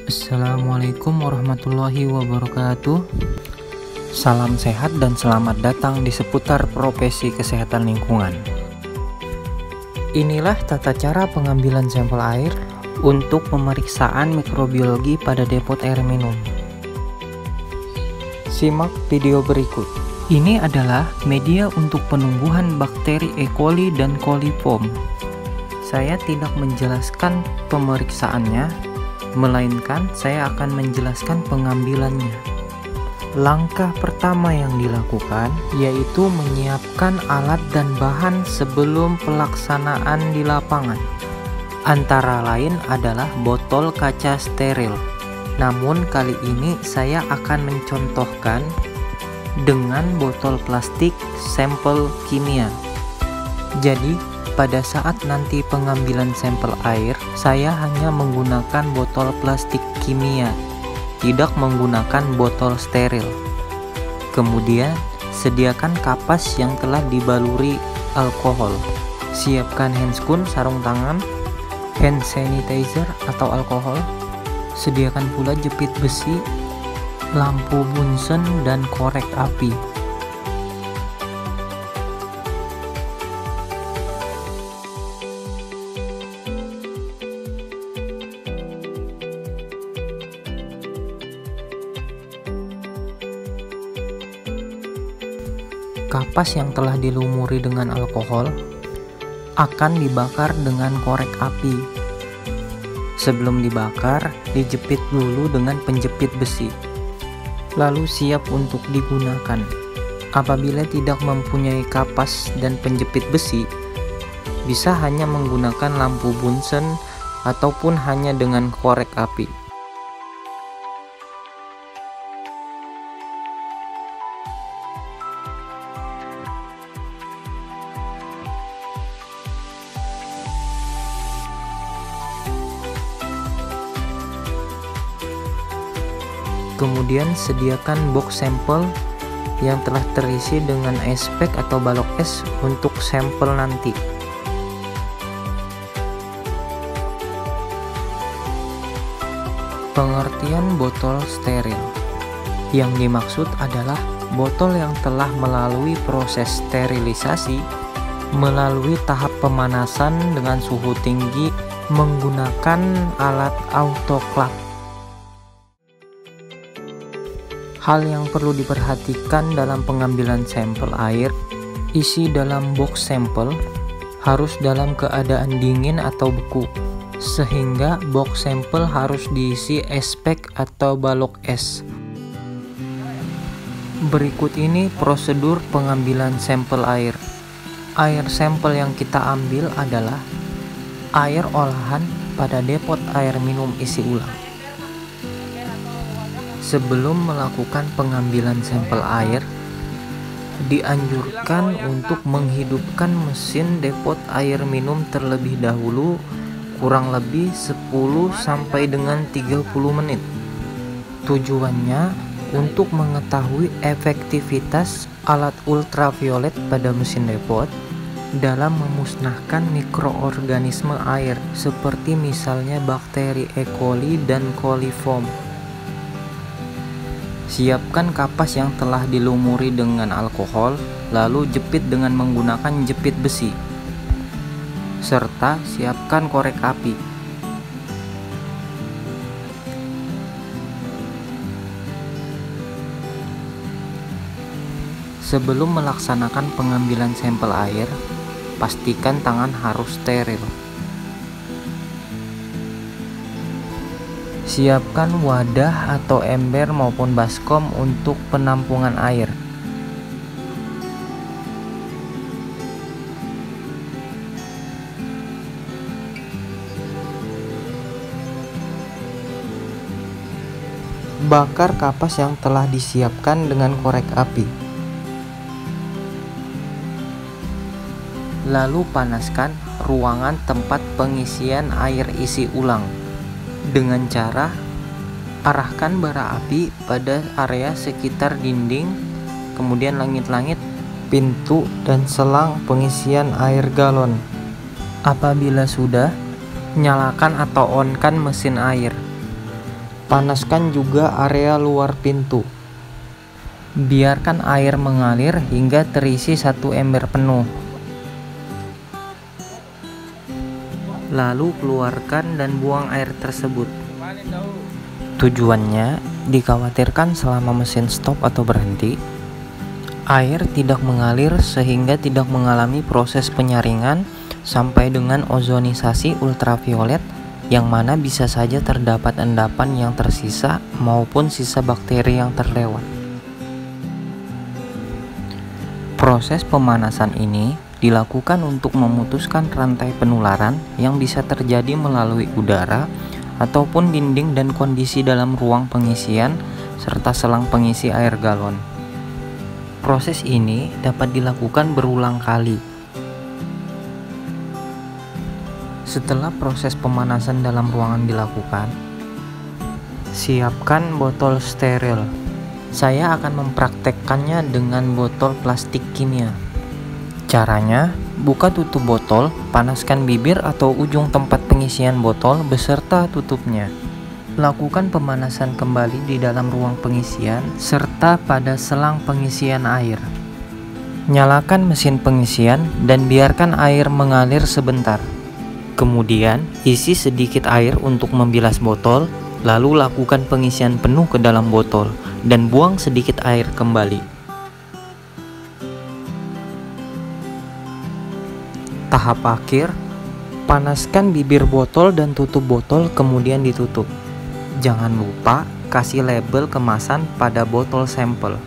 Assalamualaikum warahmatullahi wabarakatuh. Salam sehat dan selamat datang di seputar profesi kesehatan lingkungan. Inilah tata cara pengambilan sampel air untuk pemeriksaan mikrobiologi pada depot air minum. Simak video berikut. Ini adalah media untuk penumbuhan bakteri E. coli dan coliform. Saya tidak menjelaskan pemeriksaannya, melainkan saya akan menjelaskan pengambilannya. Langkah pertama yang dilakukan yaitu menyiapkan alat dan bahan sebelum pelaksanaan di lapangan. Antara lain adalah botol kaca steril. Namun kali ini saya akan mencontohkan dengan botol plastik sampel kimia. Jadi pada saat nanti pengambilan sampel air, saya hanya menggunakan botol plastik kimia, tidak menggunakan botol steril. Kemudian, sediakan kapas yang telah dibaluri alkohol. Siapkan handscoon, sarung tangan, hand sanitizer atau alkohol. Sediakan pula jepit besi, lampu Bunsen, dan korek api. Kapas yang telah dilumuri dengan alkohol akan dibakar dengan korek api. Sebelum dibakar, dijepit dulu dengan penjepit besi, lalu siap untuk digunakan. Apabila tidak mempunyai kapas dan penjepit besi, bisa hanya menggunakan lampu Bunsen ataupun hanya dengan korek api. Kemudian sediakan box sampel yang telah terisi dengan ice pack atau balok es untuk sampel nanti. Pengertian botol steril. Yang dimaksud adalah botol yang telah melalui proses sterilisasi, melalui tahap pemanasan dengan suhu tinggi menggunakan alat autoclave. Hal yang perlu diperhatikan dalam pengambilan sampel air, isi dalam box sampel harus dalam keadaan dingin atau beku, sehingga box sampel harus diisi ice pack atau balok es. Berikut ini prosedur pengambilan sampel air. Air sampel yang kita ambil adalah air olahan pada depot air minum isi ulang. Sebelum melakukan pengambilan sampel air, dianjurkan untuk menghidupkan mesin depot air minum terlebih dahulu kurang lebih 10 sampai dengan 30 menit. Tujuannya untuk mengetahui efektivitas alat ultraviolet pada mesin depot dalam memusnahkan mikroorganisme air seperti misalnya bakteri E. coli dan coliform. Siapkan kapas yang telah dilumuri dengan alkohol, lalu jepit dengan menggunakan jepit besi, serta siapkan korek api. Sebelum melaksanakan pengambilan sampel air, pastikan tangan harus steril. Siapkan wadah atau ember maupun baskom untuk penampungan air. Bakar kapas yang telah disiapkan dengan korek api. Lalu panaskan ruangan tempat pengisian air isi ulang dengan cara arahkan bara api pada area sekitar dinding, kemudian langit-langit, pintu, dan selang pengisian air galon. Apabila sudah, nyalakan atau on-kan mesin air. Panaskan juga area luar pintu. Biarkan air mengalir hingga terisi 1 ember penuh. Lalu keluarkan dan buang air tersebut. Tujuannya, dikhawatirkan selama mesin stop atau berhenti, air tidak mengalir sehingga tidak mengalami proses penyaringan sampai dengan ozonisasi ultraviolet, yang mana bisa saja terdapat endapan yang tersisa maupun sisa bakteri yang terlewat. Proses pemanasan ini dilakukan untuk memutuskan rantai penularan yang bisa terjadi melalui udara ataupun dinding dan kondisi dalam ruang pengisian serta selang pengisi air galon. Proses ini dapat dilakukan berulang kali. Setelah proses pemanasan dalam ruangan dilakukan, siapkan botol steril. Saya akan mempraktekkannya dengan botol plastik kimia. Caranya, buka tutup botol, panaskan bibir atau ujung tempat pengisian botol beserta tutupnya. Lakukan pemanasan kembali di dalam ruang pengisian serta pada selang pengisian air. Nyalakan mesin pengisian dan biarkan air mengalir sebentar. Kemudian, isi sedikit air untuk membilas botol, lalu lakukan pengisian penuh ke dalam botol dan buang sedikit air kembali. Tahap akhir, panaskan bibir botol dan tutup botol kemudian ditutup. Jangan lupa kasih label kemasan pada botol sampel.